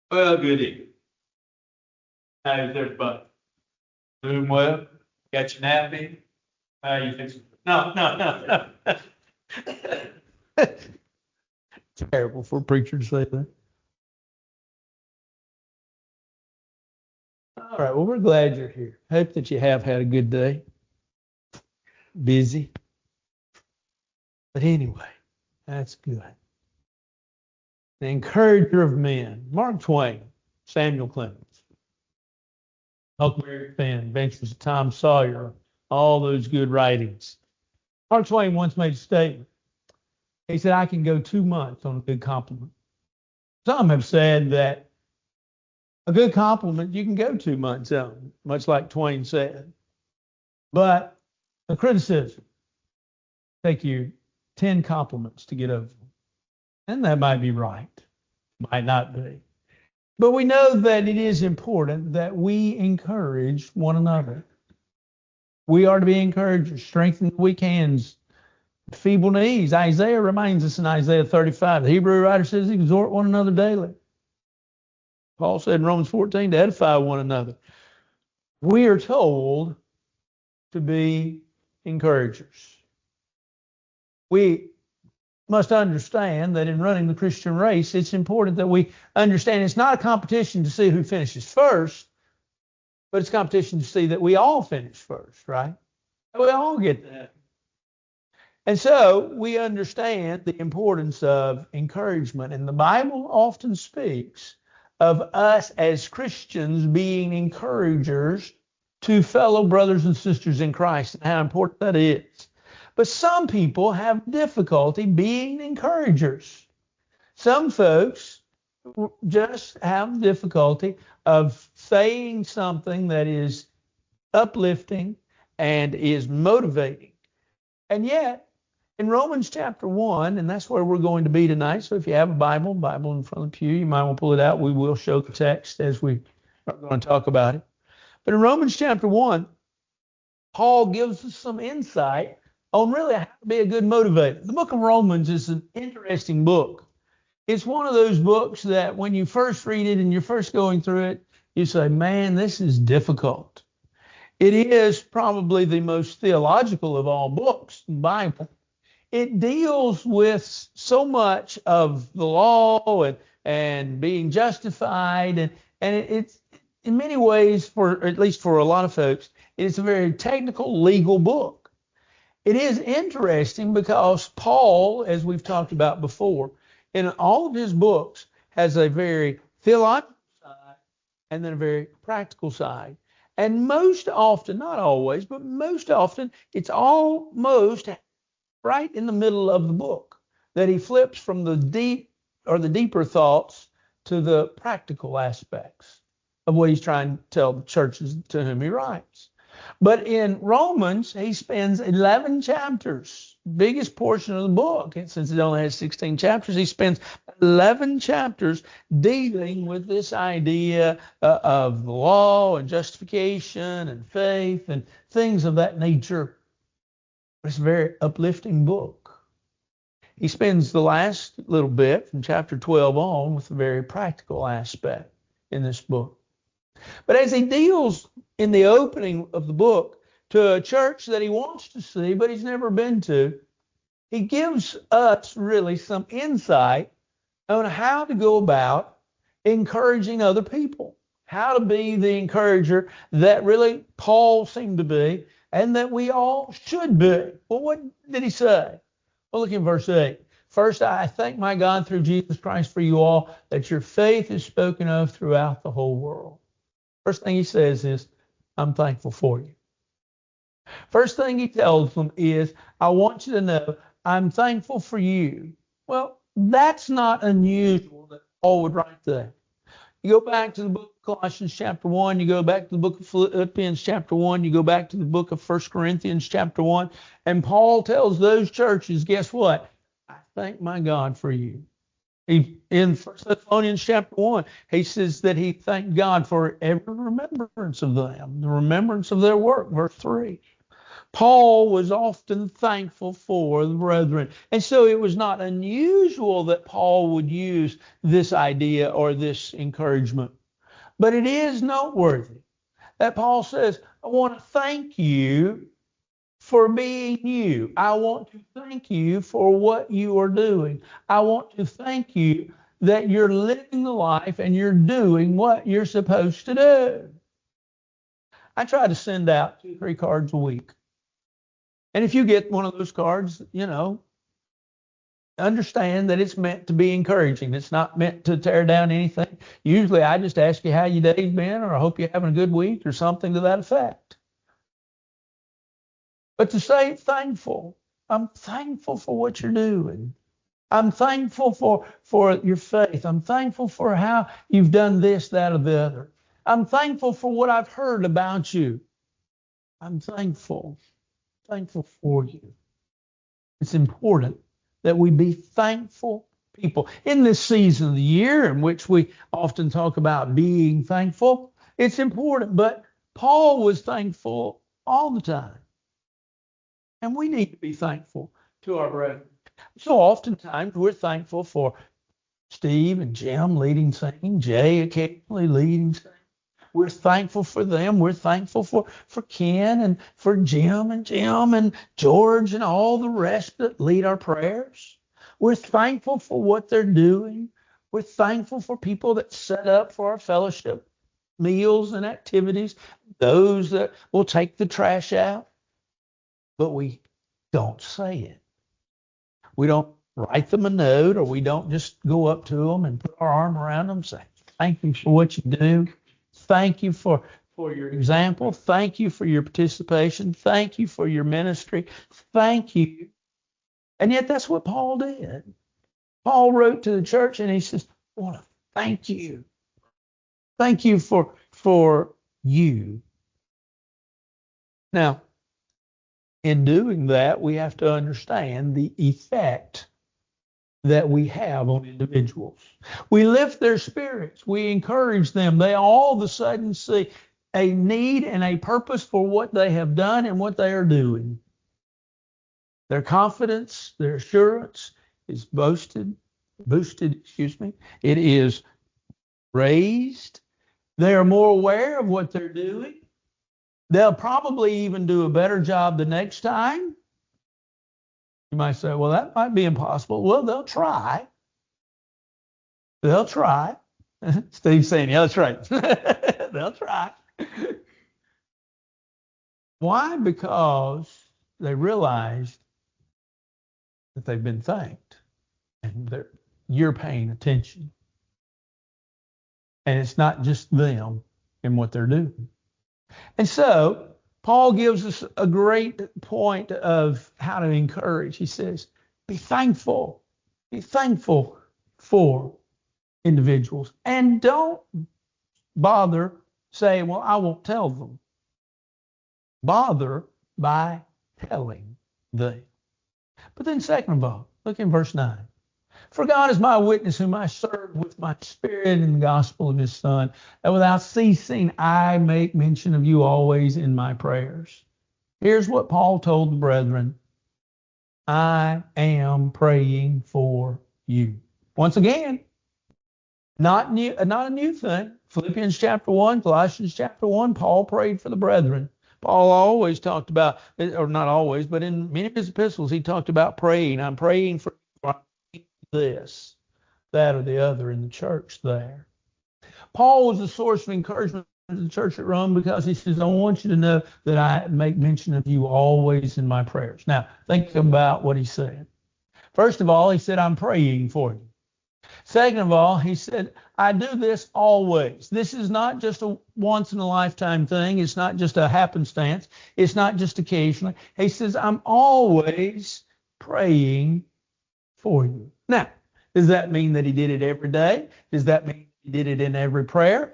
Well, good evening. How's everybody? Doing well? Got your nap in? How you fixing? No, no, no, no. Terrible for a preacher to say that. All right. Well, we're glad you're here. Hope that you have had a good day. Busy. But anyway, that's good. The encourager of men. Mark Twain, Samuel Clemens, Huckleberry Finn, Adventures of Tom Sawyer, all those good writings. Mark Twain once made a statement. He said, I can go 2 months on a good compliment. Some have said that a good compliment you can go 2 months on, much like Twain said. But a criticism take you 10 compliments to get over. And that might be right, might not be. But we know that it is important that we encourage one another. We are to be encouragers, strengthen the weak hands, feeble knees. Isaiah reminds us in Isaiah 35, the Hebrew writer says, exhort one another daily. Paul said in Romans 14 to edify one another. We are told to be encouragers. We must understand that in running the Christian race, it's important that we understand it's not a competition to see who finishes first, but it's a competition to see that we all finish first, right? We all get that. And so we understand the importance of encouragement. And the Bible often speaks of us as Christians being encouragers to fellow brothers and sisters in Christ and how important that is. But some people have difficulty being encouragers. Some folks just have difficulty of saying something that is uplifting and is motivating. And yet, in Romans chapter 1, and that's where we're going to be tonight. So if you have a Bible in front of you, you might want to pull it out. We will show the text as we are going to talk about it. But in Romans chapter 1, Paul gives us some insight on really how to be a good motivator. The book of Romans is an interesting book. It's one of those books that when you first read it and you're first going through it, you say, man, this is difficult. It is probably the most theological of all books in the Bible. It deals with so much of the law and being justified. And it's in many ways, for at least for a lot of folks, it's a very technical legal book. It is interesting because Paul, as we've talked about before, in all of his books has a very theological side and then a very practical side. And most often, not always, but most often, it's almost right in the middle of the book that he flips from the deep or the deeper thoughts to the practical aspects of what he's trying to tell the churches to whom he writes. But in Romans, he spends 11 chapters, biggest portion of the book. And since it only has 16 chapters, he spends 11 chapters dealing with this idea of the law and justification and faith and things of that nature. It's a very uplifting book. He spends the last little bit from chapter 12 on with a very practical aspect in this book. But as he deals in the opening of the book to a church that he wants to see, but he's never been to, he gives us really some insight on how to go about encouraging other people, how to be the encourager that really Paul seemed to be and that we all should be. Well, what did he say? Well, look in verse 8. First, I thank my God through Jesus Christ for you all, that your faith is spoken of throughout the whole world. First thing he says is, I'm thankful for you. First thing he tells them is, I want you to know I'm thankful for you. Well, that's not unusual that Paul would write that. You go back to the book of Colossians chapter 1, you go back to the book of Philippians chapter 1, you go back to the book of 1 Corinthians chapter 1, and Paul tells those churches, guess what? I thank my God for you. In 1 Thessalonians chapter 1, he says that he thanked God for every remembrance of them, the remembrance of their work, verse 3. Paul was often thankful for the brethren. And so it was not unusual that Paul would use this idea or this encouragement. But it is noteworthy that Paul says, I want to thank you for being you. I want to thank you for what you are doing. I want to thank you that you're living the life and you're doing what you're supposed to do. I try to send out 2-3 cards a week. And if you get one of those cards, understand that it's meant to be encouraging. It's not meant to tear down anything. Usually I just ask you how your day's been, or I hope you're having a good week, or something to that effect. But to say thankful, I'm thankful for what you're doing. I'm thankful for your faith. I'm thankful for how you've done this, that, or the other. I'm thankful for what I've heard about you. I'm thankful for you. It's important that we be thankful people. In this season of the year in which we often talk about being thankful, it's important. But Paul was thankful all the time. And we need to be thankful to our brethren. So oftentimes we're thankful for Steve and Jim leading singing, Jay occasionally leading singing. We're thankful for them. We're thankful for Ken and for Jim and George and all the rest that lead our prayers. We're thankful for what they're doing. We're thankful for people that set up for our fellowship meals and activities, those that will take the trash out. But we don't say it. We don't write them a note, or we don't just go up to them and put our arm around them and say, thank you for what you do. Thank you for your example. Thank you for your participation. Thank you for your ministry. Thank you. And yet that's what Paul did. Paul wrote to the church and he says, I want to thank you. Thank you for you. Now, in doing that, we have to understand the effect that we have on individuals. We lift their spirits. We encourage them. They all of a sudden see a need and a purpose for what they have done and what they are doing. Their confidence, their assurance is boosted. It is raised. They are more aware of what they're doing. They'll probably even do a better job the next time. You might say, well, that might be impossible. Well, they'll try. They'll try. Steve's saying, yeah, that's right. They'll try. Why? Because they realized that they've been thanked and you're paying attention. And it's not just them and what they're doing. And so Paul gives us a great point of how to encourage. He says, be thankful. Be thankful for individuals. And don't bother saying, well, I won't tell them. Bother by telling them. But then second of all, look in verse 9. For God is my witness, whom I serve with my spirit in the gospel of his Son, that without ceasing I make mention of you always in my prayers. Here's what Paul told the brethren. I am praying for you. Once again, not a new thing. Philippians chapter 1, Colossians chapter 1, Paul prayed for the brethren. Paul always talked about, or not always, but in many of his epistles, he talked about praying. I'm praying for this, that, or the other in the church there. Paul was a source of encouragement to the church at Rome because he says, I want you to know that I make mention of you always in my prayers. Now, think about what he said. First of all, he said, I'm praying for you. Second of all, he said, I do this always. This is not just a once in a lifetime thing. It's not just a happenstance. It's not just occasionally. He says, I'm always praying for you. Now, does that mean that he did it every day? Does that mean he did it in every prayer?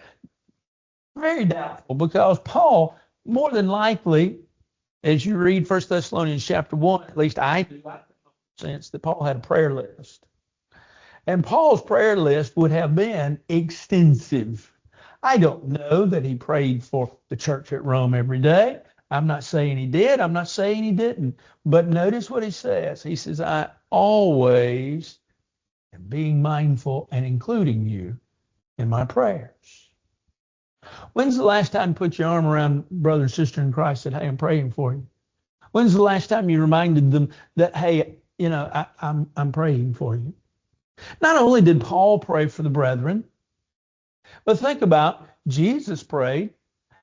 Very doubtful, because Paul, more than likely, as you read 1 Thessalonians chapter 1, at least I do, sense that Paul had a prayer list. And Paul's prayer list would have been extensive. I don't know that he prayed for the church at Rome every day. I'm not saying he did. I'm not saying he didn't. But notice what he says. He says, I always am being mindful and including you in my prayers. When's the last time you put your arm around brother and sister in Christ and said, hey, I'm praying for you? When's the last time you reminded them that, hey, I'm praying for you? Not only did Paul pray for the brethren, but think about Jesus prayed.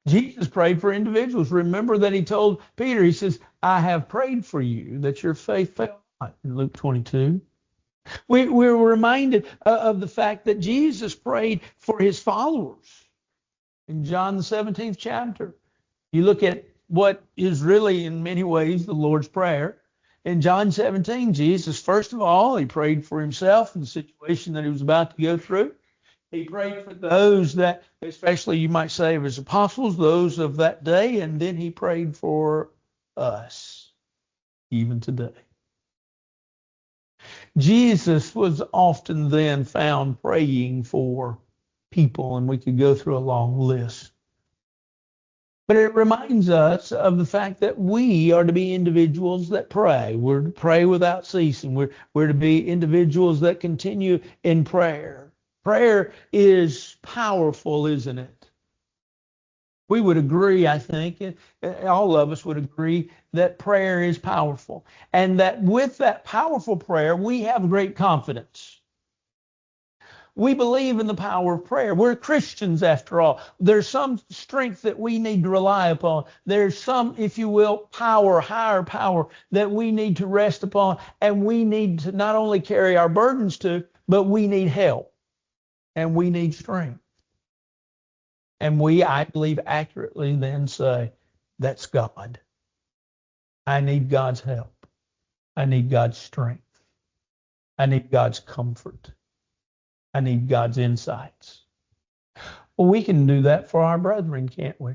Jesus prayed for individuals. Remember that he told Peter, he says, I have prayed for you that your faith fail not, in Luke 22. We're reminded of the fact that Jesus prayed for his followers in John the 17th chapter. You look at what is really in many ways the Lord's Prayer. In John 17, Jesus, first of all, he prayed for himself in the situation that he was about to go through. He prayed for those that, especially you might say of his apostles, those of that day, and then he prayed for us, even today. Jesus was often then found praying for people, and we could go through a long list. But it reminds us of the fact that we are to be individuals that pray. We're to pray without ceasing. We're to be individuals that continue in prayer. Prayer is powerful, isn't it? We would agree, I think, all of us would agree that prayer is powerful. And that with that powerful prayer, we have great confidence. We believe in the power of prayer. We're Christians after all. There's some strength that we need to rely upon. There's some, if you will, power, higher power that we need to rest upon. And we need to not only carry our burdens to, but we need help. And we need strength. And we, I believe, accurately then say, that's God. I need God's help. I need God's strength. I need God's comfort. I need God's insights. Well, we can do that for our brethren, can't we?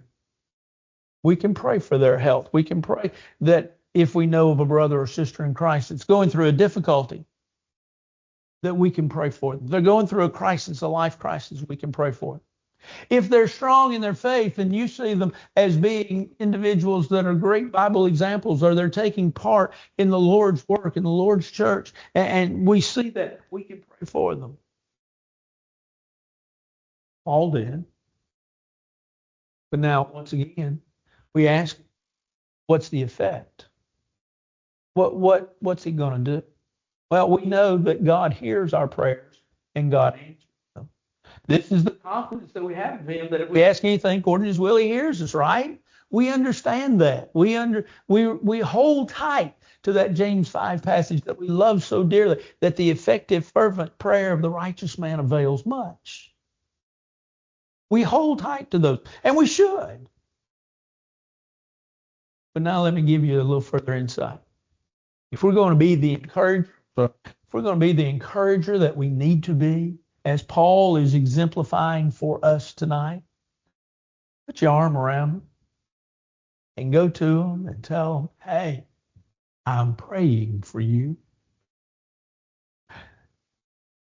We can pray for their health. We can pray that if we know of a brother or sister in Christ that's going through a difficulty, that we can pray for them. If they're going through a crisis, a life crisis, we can pray for them. If they're strong in their faith and you see them as being individuals that are great Bible examples, or they're taking part in the Lord's work, in the Lord's church, and we see that, we can pray for them. All did. But now, once again, we ask, what's the effect? What's he going to do? Well, we know that God hears our prayers and God answers them. This is the confidence that we have in him, that if we ask anything according to his will, he hears us, right? We understand that. We hold tight to that James 5 passage that we love so dearly, that the effective, fervent prayer of the righteous man avails much. We hold tight to those, and we should. But now let me give you a little further insight. If we're going to be the encourager, that we need to be, as Paul is exemplifying for us tonight, put your arm around them and go to them and tell them, hey, I'm praying for you.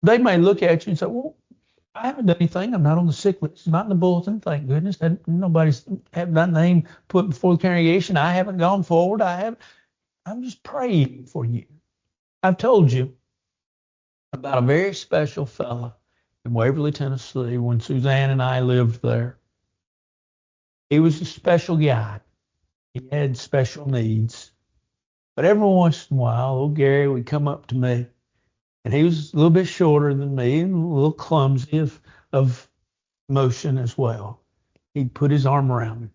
They may look at you and say, well, I haven't done anything. I'm not on the sick list. Not in the bulletin. Thank goodness. Nobody's had my name put before the congregation. I haven't gone forward. I'm just praying for you. I've told you about a very special fellow in Waverly, Tennessee, when Suzanne and I lived there. He was a special guy. He had special needs. But every once in a while, old Gary would come up to me, and he was a little bit shorter than me and a little clumsy of motion as well. He'd put his arm around me.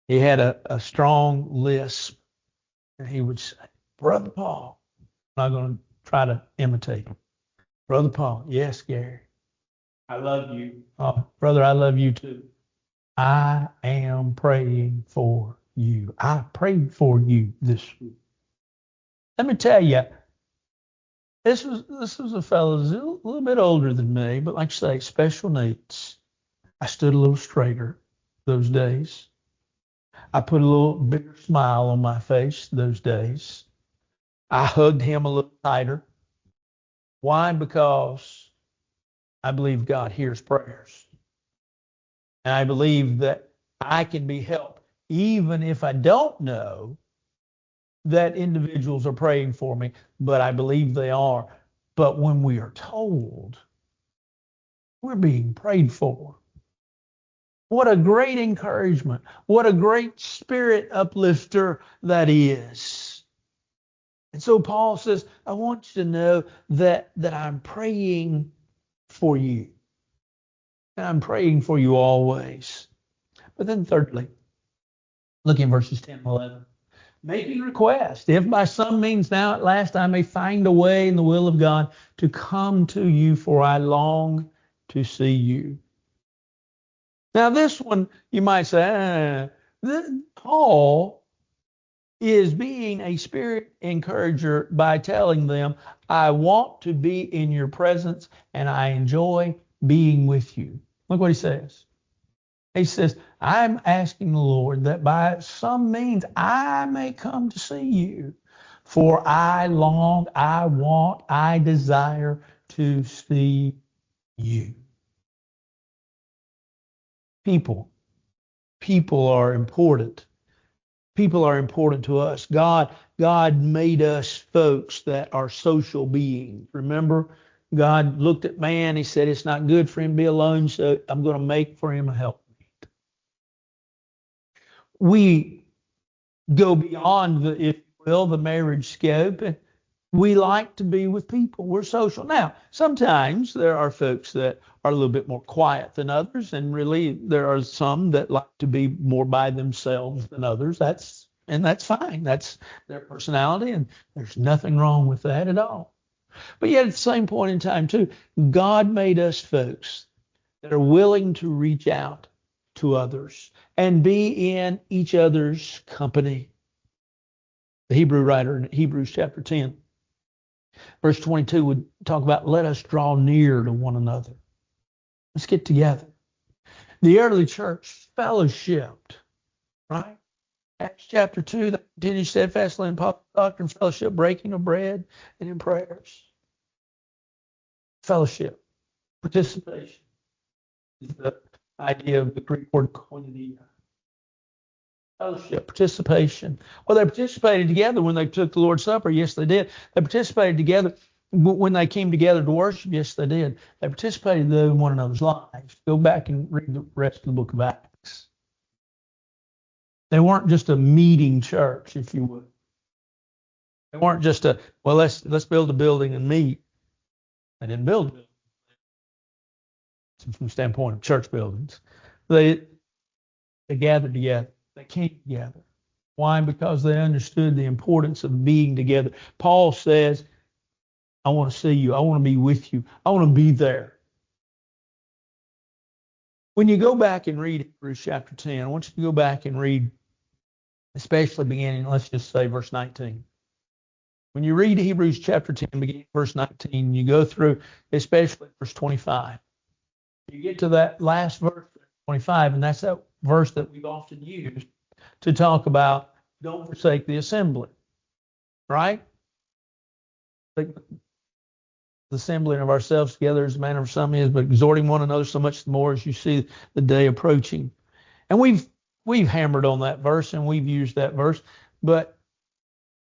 He had a strong lisp, and he would say, Brother Paul. I'm not going to try to imitate him. Brother Paul, yes, Gary. I love you. Oh, brother, I love you too. I am praying for you. I prayed for you this week. Let me tell you, this was a fellow who's a little bit older than me, but like I say, special needs. I stood a little straighter those days. I put a little bigger smile on my face those days. I hugged him a little tighter. Why? Because I believe God hears prayers. And I believe that I can be helped even if I don't know that individuals are praying for me, but I believe they are. But when we are told we're being prayed for, what a great encouragement. What a great spirit uplifter that is. And so Paul says, I want you to know that I'm praying for you. And I'm praying for you always. But then thirdly, look in verses 10 and 11. Making request, if by some means now at last I may find a way in the will of God to come to you, for I long to see you. Now this one, you might say, Paul is being a spirit encourager by telling them, I want to be in your presence and I enjoy being with you. Look what he says. He says, I'm asking the Lord that by some means I may come to see you, for I long, I want, I desire to see you. People are important. People are important to us. God made us folks that are social beings. Remember, God looked at man, he said, it's not good for him to be alone, so I'm going to make for him a helpmate. We go beyond the, if you will, the marriage scope, and we like to be with people. We're social. Now, sometimes there are folks that are a little bit more quiet than others, and really there are some that like to be more by themselves than others. That's fine. That's their personality, and there's nothing wrong with that at all. But yet at the same point in time too, God made us folks that are willing to reach out to others and be in each other's company. The Hebrew writer in Hebrews chapter 10, verse 22 would talk about, let us draw near to one another. Let's get together. The early church fellowshipped, right? Acts chapter 2, they continued steadfastly in doctrine, fellowship, breaking of bread, and in prayers. Fellowship, participation is the idea of the Greek word koinonia. Fellowship, participation. Well, they participated together when they took the Lord's Supper. Yes, they did. They participated together when they came together to worship. Yes, they did. They participated in one another's lives. Go back and read the rest of the book of Acts. They weren't just a meeting church, if you would. They weren't just let's build a building and meet. They didn't build a building from the standpoint of church buildings. They gathered together. They came together. Why? Because they understood the importance of being together. Paul says, I want to see you. I want to be with you. I want to be there. When you go back and read Hebrews chapter 10, I want you to go back and read, especially beginning, let's just say verse 19. When you read Hebrews chapter 10, beginning verse 19, you go through, especially verse 25. You get to that last verse, 25, and that's that verse that we've often used to talk about don't forsake the assembly, right? The assembling of ourselves together as a manner of some is, but exhorting one another so much more as you see the day approaching. And we've hammered on that verse and we've used that verse, but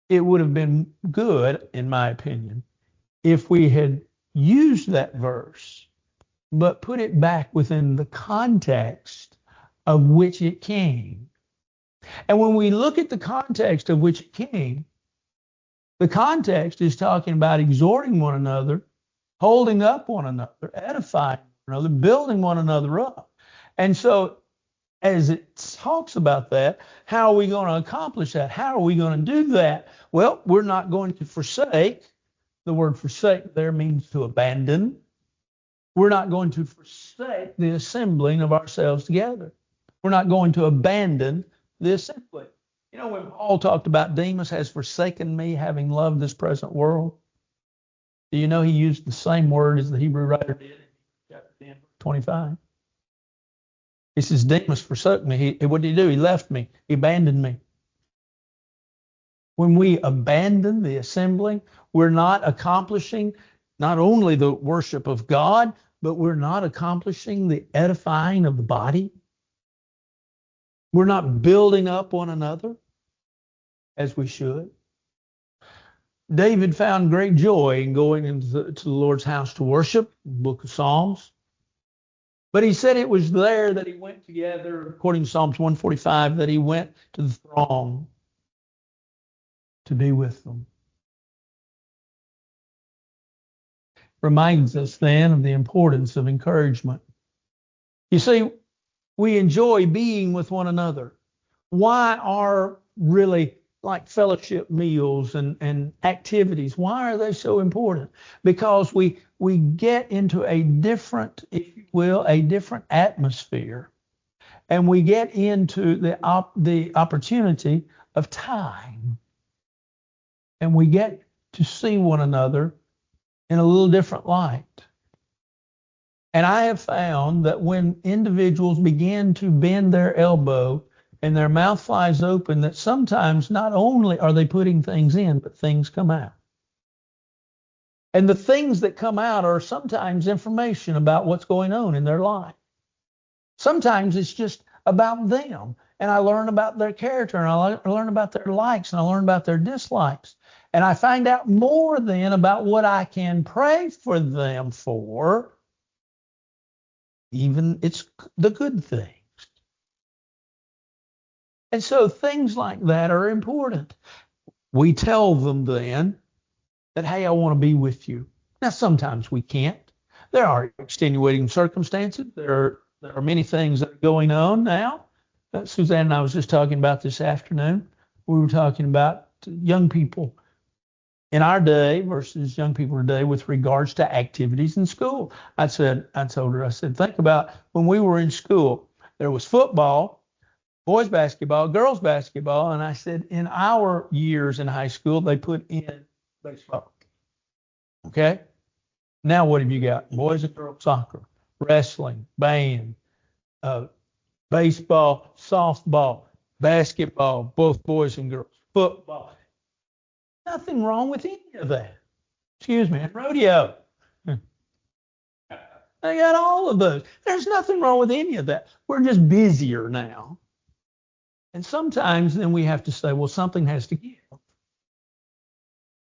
it would have been good, in my opinion, if we had used that verse, but put it back within the context of which it came. And when we look at the context of which it came, the context is talking about exhorting one another, holding up one another, edifying one another, building one another up. And so as it talks about that, how are we going to accomplish that? How are we going to do that? Well, we're not going to forsake. The word forsake there means to abandon. We're not going to forsake the assembling of ourselves together. We're not going to abandon the assembly. You know, when Paul talked about Demas has forsaken me, having loved this present world, do you know he used the same word as the Hebrew writer did in chapter 10, 25? He says, Demas forsook me. What did he do? He left me. He abandoned me. When we abandon the assembling, we're not accomplishing not only the worship of God, but we're not accomplishing the edifying of the body. We're not building up one another as we should. David found great joy in going into the Lord's house to worship, book of Psalms. But he said it was there that he went together, according to Psalms 145, that he went to the throng to be with them. Reminds us then of the importance of encouragement. You see, we enjoy being with one another. Why are really like fellowship meals and activities, why are they so important? Because we get into a different, if you will, a different atmosphere, and we get into the opportunity of time, and we get to see one another in a little different light. And I have found that when individuals begin to bend their elbow and their mouth flies open, that sometimes not only are they putting things in, but things come out. And the things that come out are sometimes information about what's going on in their life. Sometimes it's just about them. And I learn about their character, and I learn about their likes, and I learn about their dislikes. And I find out more then about what I can pray for them for. Even it's the good things. And so things like that are important. We tell them then that, hey, I want to be with you. Now, sometimes we can't. There are extenuating circumstances. There are many things that are going on now. Suzanne and I was just talking about this afternoon. We were talking about young people in our day versus young people today with regards to activities in school. I told her, think about when we were in school, there was football, boys basketball, girls basketball, and I said in our years in high school, they put in baseball. Okay? Now what have you got? Boys and girls soccer, wrestling, band, baseball, softball, basketball, both boys and girls, football. Nothing wrong with any of that. Excuse me, and rodeo. They got all of those. There's nothing wrong with any of that. We're just busier now. And sometimes then we have to say, well, something has to give.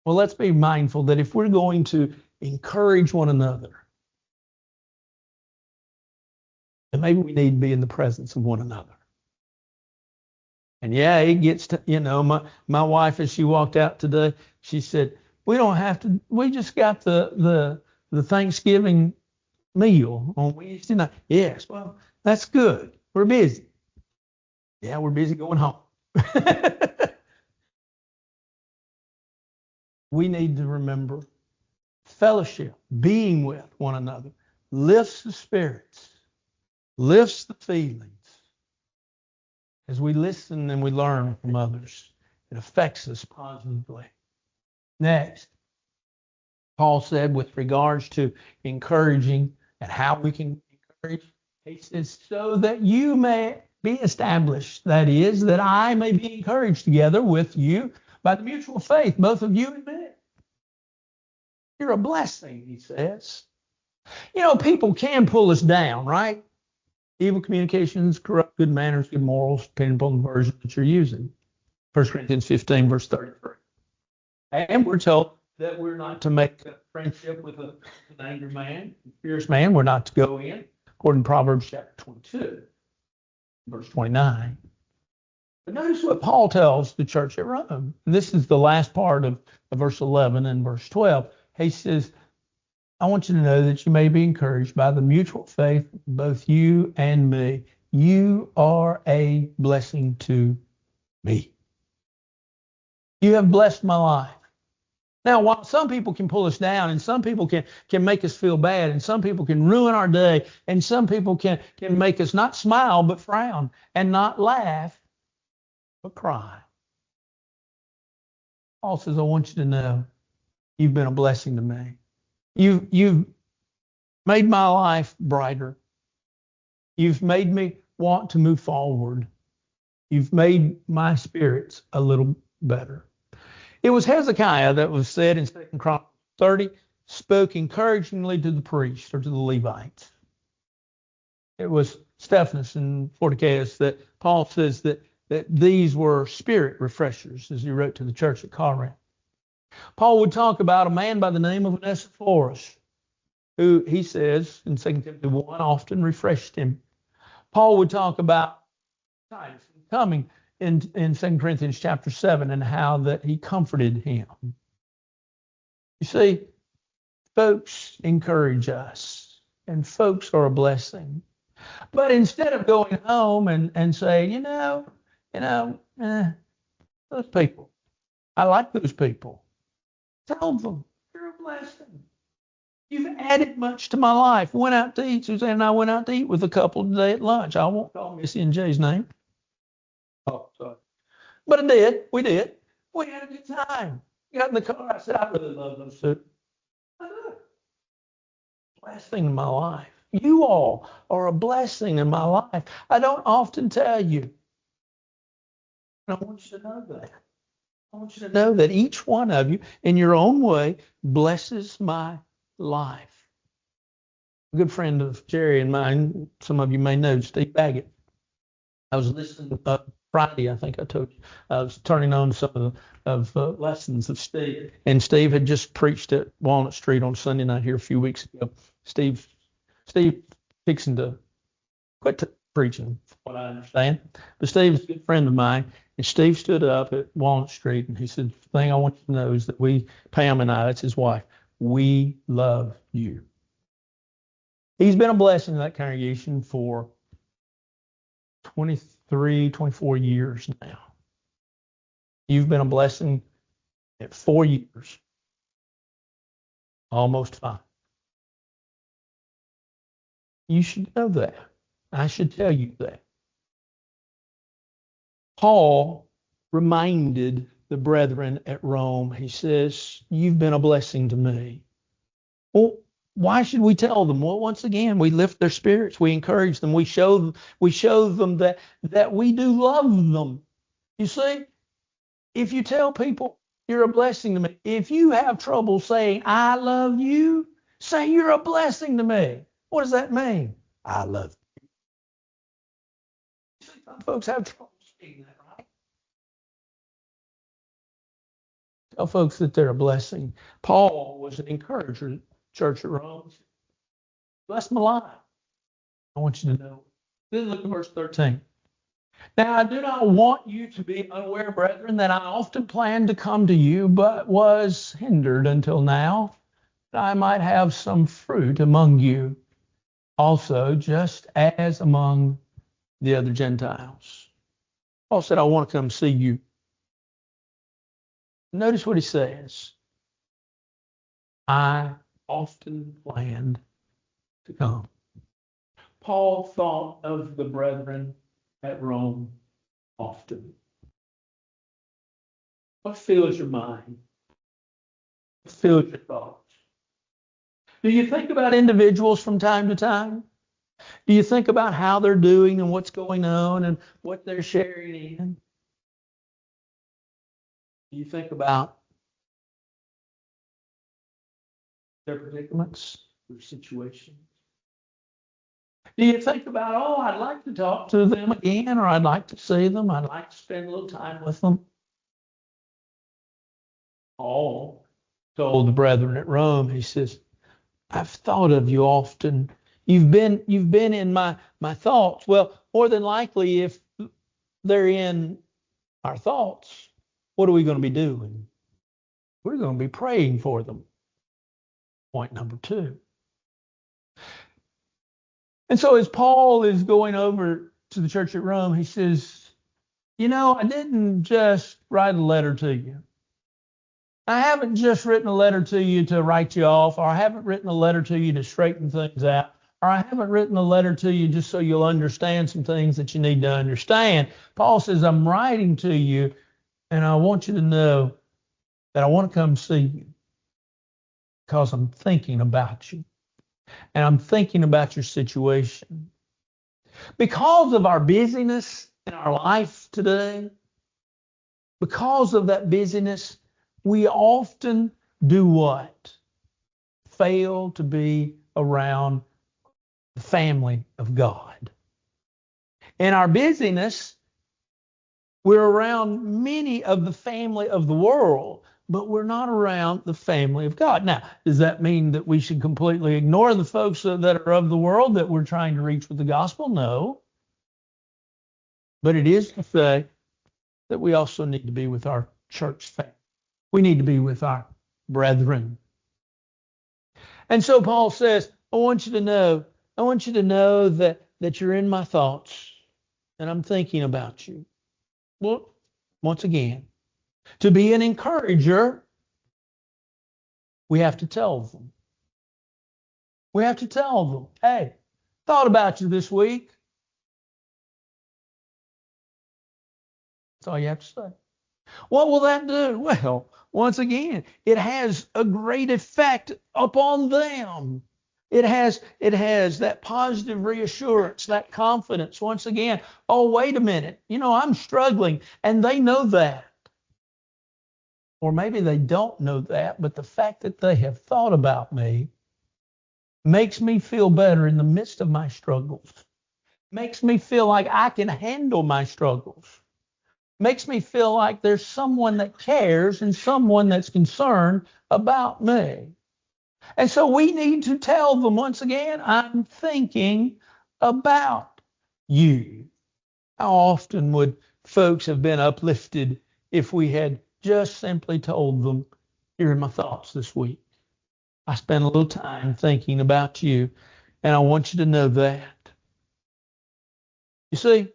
Well, let's be mindful that if we're going to encourage one another, then maybe we need to be in the presence of one another. And yeah, it gets to, my wife, as she walked out today, she said, we don't have to, we just got the Thanksgiving meal on Wednesday night. Yes, well, that's good. We're busy. Yeah, we're busy going home. We need to remember fellowship, being with one another, lifts the spirits, lifts the feelings. As we listen and we learn from others, it affects us positively. Next, Paul said with regards to encouraging and how we can encourage, he says, so that you may be established. That is, that I may be encouraged together with you by the mutual faith, both of you and me. You're a blessing, he says. People can pull us down, right? Evil communications, corrupt good manners, good morals, depending upon the version that you're using. 1 Corinthians 15, verse 33. And we're told that we're not to make a friendship with an angry man, a fierce man. We're not to go in, according to Proverbs chapter 22, verse 29. But notice what Paul tells the church at Rome. And this is the last part of verse 11 and verse 12. He says, I want you to know that you may be encouraged by the mutual faith, both you and me. You are a blessing to me. You have blessed my life. Now, while some people can pull us down, and some people can make us feel bad, and some people can ruin our day, and some people can make us not smile but frown, and not laugh but cry. Paul says, I want you to know you've been a blessing to me. You've made my life brighter. You've made me want to move forward. You've made my spirits a little better. It was Hezekiah that was said in 2 Chronicles 30, spoke encouragingly to the priests or to the Levites. It was Stephanus and Forticatus that Paul says that these were spirit refreshers, as he wrote to the church at Corinth. Paul would talk about a man by the name of Onesiphorus, who he says in 2 Timothy 1 often refreshed him. Paul would talk about Titus coming in 2 Corinthians chapter 7 and how that he comforted him. You see, folks encourage us, and folks are a blessing. But instead of going home and saying, those people, I like those people, tell them you're a blessing. You've added much to my life. Went out to eat. Suzanne and I went out to eat with a couple today at lunch. I won't call Missy and Jay's name. Oh, sorry. But I did. We did. We had a good time. Got in the car. I said, I really love those two. I do. Blessing in my life. You all are a blessing in my life. I don't often tell you. And I want you to know that. I want you to know that each one of you, in your own way, blesses my life. A good friend of Jerry and mine, some of you may know, Steve Baggett. I was listening Friday, I think I told you. I was turning on some of the lessons of Steve, and Steve had just preached at Walnut Street on Sunday night here a few weeks ago. Steve fixing to quit preaching, from what I understand. But Steve's a good friend of mine, and Steve stood up at Walnut Street, and he said, the thing I want you to know is that Pam and I, that's his wife, we love you. He's been a blessing to that congregation for 23, 24 years now. You've been a blessing at 4 years, almost 5. You should know that. I should tell you that. Paul reminded the brethren at Rome, he says, you've been a blessing to me. Well, why should we tell them? Well, once again, we lift their spirits, we encourage them, we show them that we do love them. You see, if you tell people you're a blessing to me, if you have trouble saying I love you, say you're a blessing to me. What does that mean? I love you. Some folks have trouble saying that, right? Tell folks that they're a blessing. Paul was an encourager, church at Rome. Bless my life. I want you to know. Then look at verse 13. Now I do not want you to be unaware, brethren, that I often planned to come to you, but was hindered until now, that I might have some fruit among you, also just as among the other Gentiles. Paul said, I want to come see you. Notice what he says. I often planned to come. Paul thought of the brethren at Rome often. What fills your mind? What fills your thoughts? Do you think about individuals from time to time? Do you think about how they're doing and what's going on and what they're sharing in? Do you think about their predicaments, their situations? Do you think about, oh, I'd like to talk to them again, or I'd like to see them, I'd like to spend a little time with them? Paul told the brethren at Rome, he says, I've thought of you often. You've been in my thoughts. Well, more than likely, if they're in our thoughts, what are we going to be doing? We're going to be praying for them. Point number 2. And so as Paul is going over to the church at Rome, he says, I didn't just write a letter to you. I haven't just written a letter to you to write you off, or I haven't written a letter to you to straighten things out, or I haven't written a letter to you just so you'll understand some things that you need to understand. Paul says, I'm writing to you, and I want you to know that I want to come see you because I'm thinking about you. And I'm thinking about your situation. Because of our busyness in our life today, because of that busyness, we often do what? Fail to be around the family of God. In our busyness, we're around many of the family of the world, but we're not around the family of God. Now, does that mean that we should completely ignore the folks that are of the world that we're trying to reach with the gospel? No. But it is to say that we also need to be with our church family. We need to be with our brethren. And so Paul says, I want you to know that you're in my thoughts and I'm thinking about you. Well, once again, to be an encourager, we have to tell them. We have to tell them, hey, thought about you this week. That's all you have to say. What will that do? Well, once again, it has a great effect upon them. It has that positive reassurance, that confidence. Once again, oh, wait a minute. I'm struggling, and they know that. Or maybe they don't know that, but the fact that they have thought about me makes me feel better in the midst of my struggles. Makes me feel like I can handle my struggles. Makes me feel like there's someone that cares and someone that's concerned about me. And so we need to tell them once again, I'm thinking about you. How often would folks have been uplifted if we had just simply told them, you're in my thoughts this week. I spent a little time thinking about you, and I want you to know that. You see,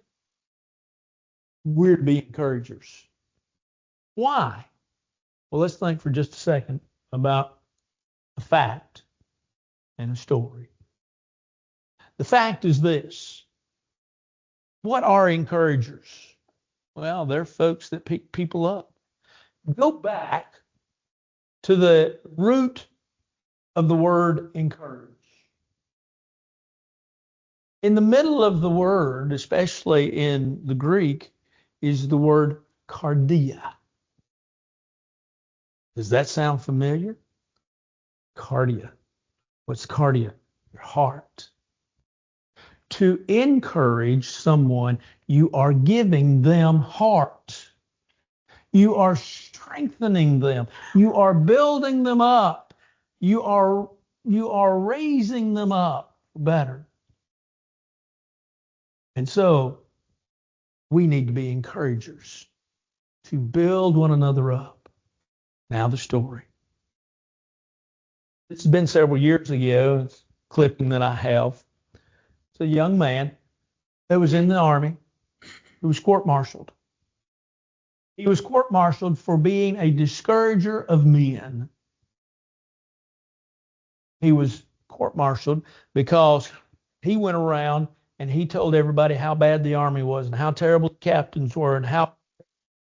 we're to be encouragers. Why? Well, let's think for just a second about a fact and a story. The fact is this. What are encouragers? Well, they're folks that pick people up. Go back to the root of the word encourage. In the middle of the word, especially in the Greek, is the word cardia. Does that sound familiar? Cardia. What's cardia? Your heart. To encourage someone, you are giving them heart. You are strengthening them. You are building them up. You are raising them up better. And so we need to be encouragers to build one another up. Now the story. It's been several years ago. It's a clipping that I have. It's a young man that was in the army who was court-martialed. He was court-martialed for being a discourager of men. He was court-martialed because he went around and he told everybody how bad the army was and how terrible the captains were and how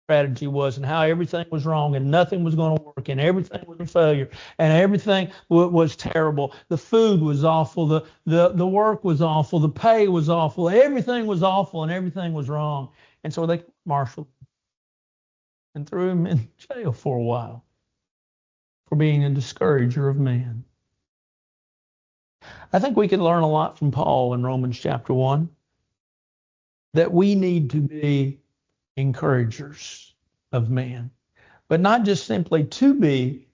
strategy was and how everything was wrong and nothing was going to work and everything was a failure and everything was terrible. The food was awful. The work was awful. The pay was awful. Everything was awful and everything was wrong. And so they marshaled and threw him in jail for a while for being a discourager of men. I think we can learn a lot from Paul in Romans chapter 1, that we need to be encouragers of men, but not just simply to be,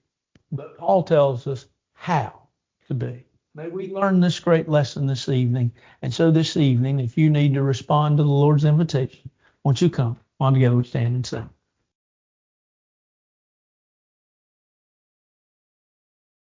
but Paul tells us how to be. May we learn this great lesson this evening. And so this evening, if you need to respond to the Lord's invitation, won't you come on together, we stand and sing.